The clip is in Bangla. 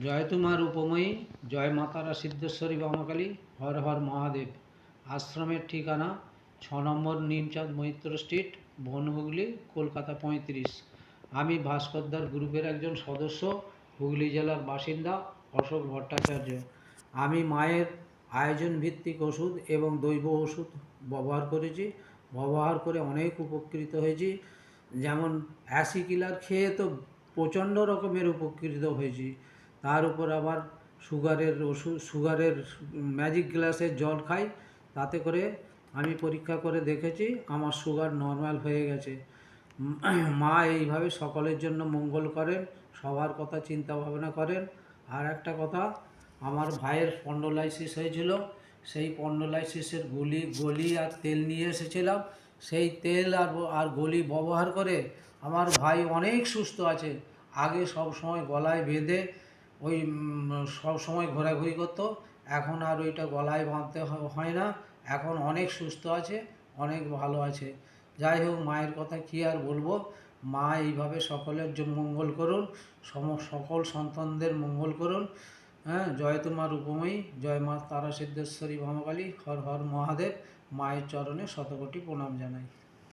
জয় তোমার উপময়ী, জয় মাতারা সিদ্ধেশ্বরী বামাকালী, হর হর মহাদেব। আশ্রমের ঠিকানা 6 নম্বর নিমচাঁদ মৈত্র স্ট্রিট, বন হুগলি, কলকাতা 35। আমি ভাস্করদার গ্রুপের একজন সদস্য, হুগলি জেলার বাসিন্দা অশোক ভট্টাচার্য। আমি মায়ের আয়োজন ভিত্তিক ওষুধ এবং দৈব ওষুধ ব্যবহার করে অনেক উপকৃত হয়েছি। যেমন অ্যাসিকিলার খেয়ে তো প্রচণ্ড রকমের উপকৃত হয়েছি। তার উপর আবার সুগারের ম্যাজিক গ্লাসের জল খাই, তাতে করে আমি পরীক্ষা করে দেখেছি আমার সুগার নর্মাল হয়ে গেছে। মা এইভাবে সকলের জন্য মঙ্গল করেন, সবার কথা চিন্তা ভাবনা করেন। আর একটা কথা, আমার ভাইয়ের স্পন্ডোলাইসিস হয়েছিল, সেই স্পন্ডোলাইসিসের গলি আর তেল নিয়ে এসেছিলাম। সেই তেল আর গলি ব্যবহার করে আমার ভাই অনেক সুস্থ আছে। আগে সব সময় গলায় বেঁধে সব সময় ঘোরাঘুরি করতো, এখন আর ওইটা গলায় বাঁধতে হয় না। এখন অনেক সুস্থ আছে, অনেক ভালো আছে। যাই হোক, মায়ের কথা কী আর বলবো। মা এইভাবে সকলের মঙ্গল করুন, সকল সন্তানদের মঙ্গল করুন। হ্যাঁ, জয় তোমার উপময়ী, জয় মা তারা সিদ্ধেশ্বরী বামাকালী, হর হর মহাদেব। মায়ের চরণে শতকোটি প্রণাম জানাই।